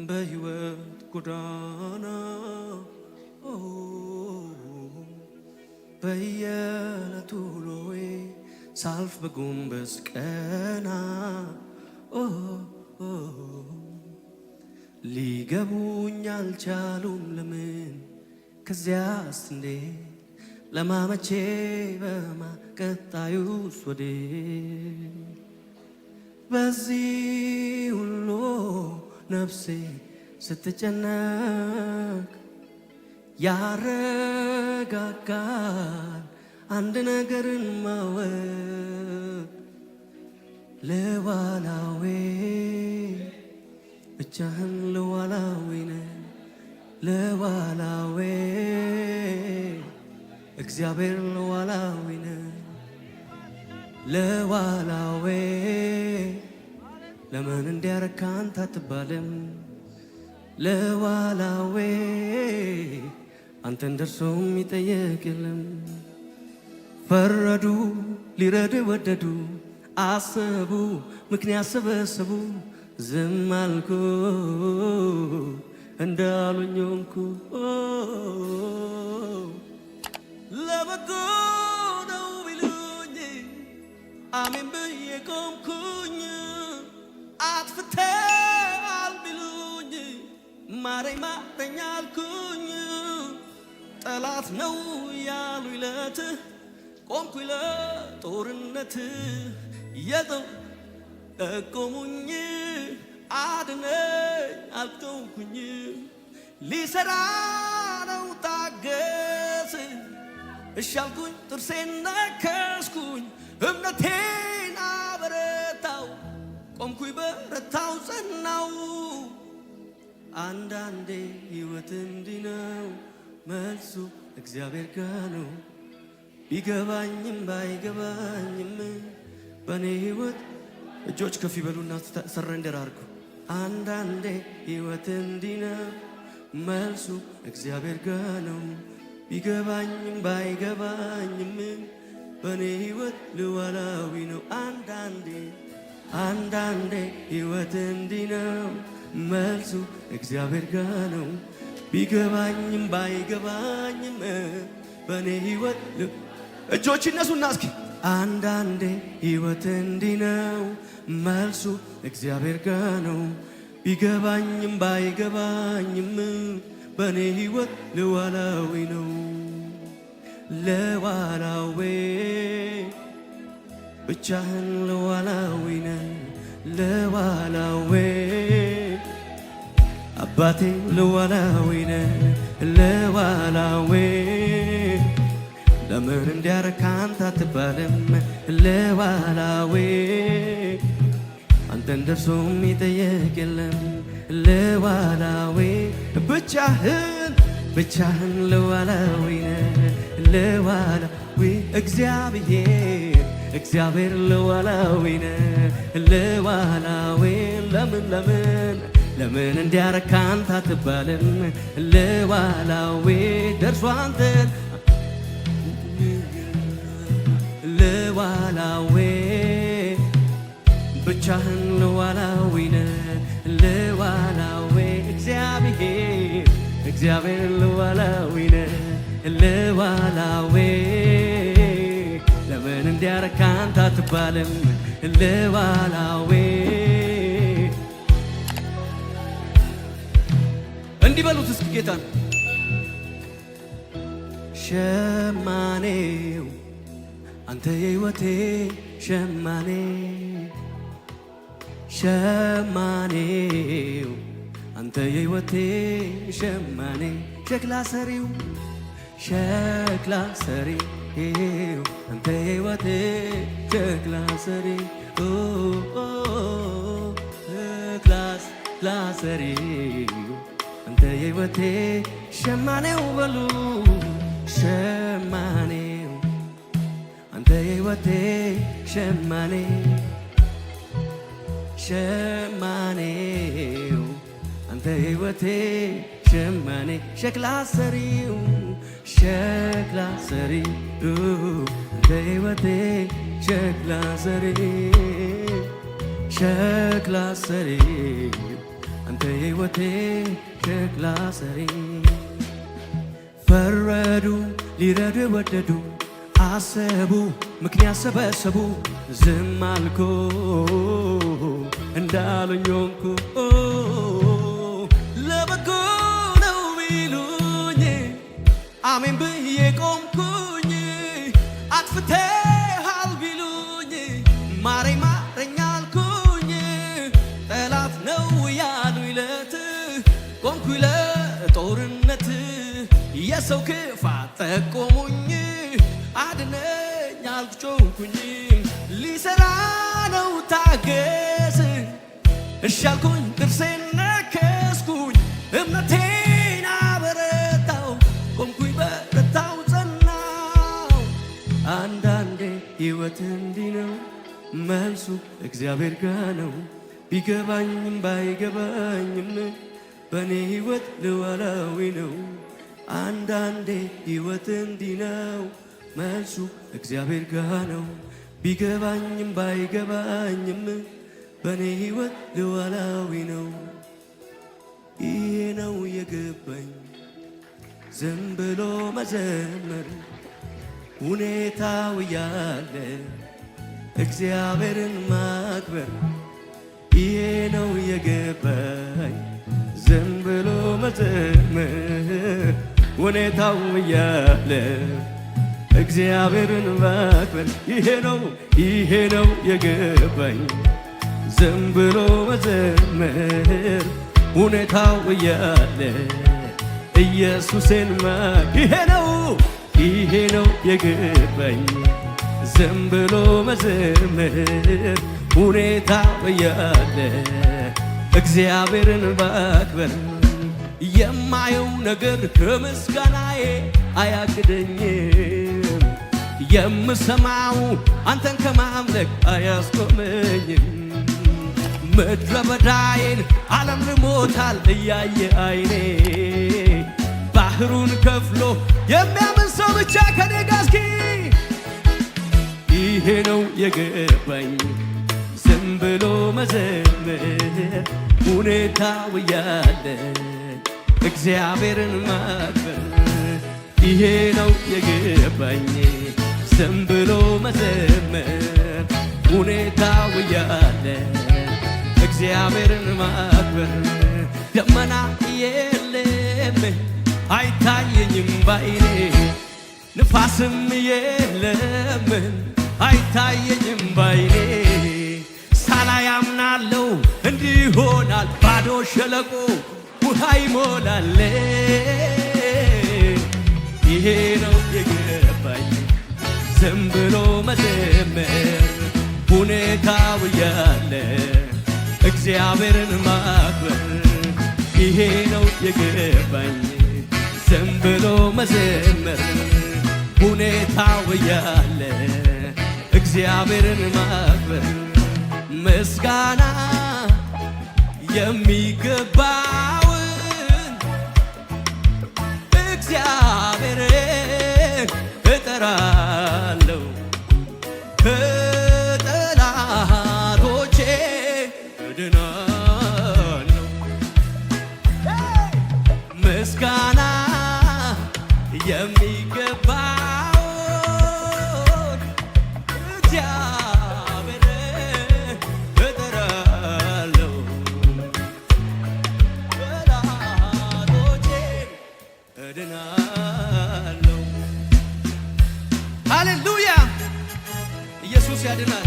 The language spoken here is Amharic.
በሕይወት ጎዳና በየዕለቱ ውሎዬ ሳልፍ በጎንበስ ቀና ሊገቡኝ አልቻሉም ለምን ከዚያስ እንዴት ለማመቼ በማቀጣዩስ ወዴት በዚህ ሁሉ ነፍሴ ስትጨነቅ ያረጋጋል አንድ ነገርን ማወቅ ለዋላዌ ብቻህን ለዋላዌ ነህ ለዋላዌ እግዚአብሔር ለዋላዌ ነህ ለዋላዌ ለምን እንዲያረካ አንተ አትባልም ለዋላዌ አንተን ደርሶ የሚጠየቅ የለም ፈረዱ ሊረዱ ወደዱ አሰቡ ምክንያት ሰበሰቡ ዝም አልኩ እንዳሉኝ ሆንኩ ለበጎ ነው ቢሉኝ አሜን ብዬ ቆምኩኝ አጥፍተሃል ቢሉኝ ማረኝ ማረኝ አልኩኝ ጠላት ነው ያሉኝ ለትህ ቆምኩኝ ለጦርነት የጠቆሙኝ አድነኝ አልተውኩኝ ሊሰራ ነው ታገስ እሻልኩኝ ጥርሴን ነከስኩኝ እምነቴን አበረታው ቆምኩኝ በረታው ጸናው አንዳንዴ ሕይወት እንዲህ ነው መልሱ እግዚአብሔር ጋር ነው ቢገባኝም ባይገባኝም በኔ ሕይወት እጆች ከፍ ይበሉና ሰረንደር አድርጉ አንዳንዴ ሕይወት እንዲህ ነው መልሱ እግዚአብሔር ጋር ነው ቢገባኝም ባይገባኝም በኔ ሕይወት ልዋላዊ ነው አንዳንዴ ሕይወት እንዲህ ነው መልሱ እግዚአብሔር ጋር ነው ቢገባኝም ባይገባኝም በኔ ሕይወት እጆች ይነሱና እስኪ አንዳንዴ ሕይወት እንዲህ ነው መልሱ እግዚአብሔር ጋር ነው ቢገባኝም ባይገባኝም በኔ ሕይወት ለዋላዊ ነው ለዋላዊ ብቻህን ለዋላዊ ነህ ለዋላዊ አባቴ ለዋላዊ ነህ ለዋላዊ ለምን እንዲያረካ አንተ አትባልም ለዋላዌ አንተን ደርሶ የሚጠየቅ የለም ለዋላዌ ብቻህን ለዋላዌ ነህ ለዋላዌ እግዚአብሔር ለዋላዌ ነህ ለዋላዌ ለምን እንዲያረካ አንተ አትባልም ለዋላዌ ደርሶ አንተን ለዋላዌ ብቻህን ለዋላዌ ነህ ለዋላዌ እግዚአብሔር ለዋላዌ ነህ ለዋላዌ ለምን እንዲያረካ አንተ አትባልም ለዋላዌ እንዲህ በሉት እስኪ ጌታን ሸማኔው አንተ የሕይወቴ ሸማኔው አንተ የሕይወቴ ሸማኔ ሸክላ ሰሪው አንተ የሕይወቴ ሸክላ ሰሪ ሸክላ ሰሪው አንተ የሕይወቴ ሸማኔው በሉ ሸማኔው አንተ የሕይወቴ ሸማኔው አንተ የሕይወቴ ሸማኔ ሸክላ ሰሪው አንተ የሕይወቴ ሸክላ ሰሪው አንተ ሕይወቴ ሸክላ ሰሪ። ፈረዱ ሊረዱ ወደዱ አሰቡ ምክንያት ሰበሰቡ ዝም አልኩ እንዳሉኝ ሆንኩ። ለበጎ ነው ቢሉኝ አሜን ብዬ ቆምኩኝ። አጥፍተሃል ቢሉኝ ማረኝ ማረኝ አልኩኝ። ጠላት ነው ያሉኝ ለት ቆምኩኝ ለጦርነት የሰው ክፋት ጠቆሙኝ አድነኝ አልጮኩኝ። ሊሰራ ነው ታገስ እሺ አልኩኝ ጥርሴን ነከስኩኝ። እምነቴን አበረታው ቆምኩኝ በረታው ጸናው። አንዳንዴ ሕይወት እንዲህ ነው መልሱ እግዚአብሔር ጋ ነው። ቢገባኝም ባይገባኝም በእኔ ሕይወት ሉዓላዊ ነው። አንዳንዴ ሕይወት እንዲህ ነው መልሱ እግዚአብሔር ጋ ነው። ቢገባኝም ባይገባኝም በእኔ ሕይወት ሉዓላዊ ነው። ይሄ ነው የገባኝ ዝም ብሎ መዘመር ሁኔታው ያለ እግዚአብሔርን ማክበር። ይሄ ነው የገባኝ ዝም ብሎ መዘመር ሁኔታው ያለ እግዚአብሔርን ማክበር። ይሄ ነው የገባኝ ዝም ብሎ መዘመር ሁኔታው ያለ ኢየሱስን ማክበር። ይሄ ነው የገባኝ ዝም ብሎ መዘመር ሁኔታው ያለ እግዚአብሔርን ማክበር። የማየው ነገር ከምስጋናዬ አያግደኝም። የምሰማው አንተን ከማምለክ አያስቆመኝም። ምድረ በዳዬን ዓለም ልሞታል እያየ አይኔ ባህሩን ከፍሎ የሚያምን ሰው ብቻ ከኔ ጋር እስኪ። ይሄ ነው የገባኝ ዝም ብሎ መዘመር ሁኔታው ያለ እግዚአብሔርን ማክበር። ይሄ ነው የገባኝ ዝም ብሎ መዘመር ሁኔታው ያለ እግዚአብሔርን ማክበር። ደመና የለም አይታየኝም ባይኔ ንፋስም የለም አይታየኝም ባይኔ ሳላይ አምናለው እንዲህ ይሆናል ባዶ ሸለቆ ውሃ ይሞላል። ይሄ ነው የገባኝ ዝም ብሎ መዘመር ሁኔታው ያለ እግዚአብሔርን ማክበር። ይሄ ነው የገባኝ ዝም ብሎ መዘመር ሁኔታው ያለ እግዚአብሔርን ማክበር። ምስጋና የሚገባውን እግዚአብሔርን እጠራለሁ ከጠላቶቼ እድናለሁ። ምስጋና የሚገባውን እግዚአብሔርን እጠራለሁ ከጠላቶቼ እድናለሁ። ሃሌሉያ! ኢየሱስ ያድናል።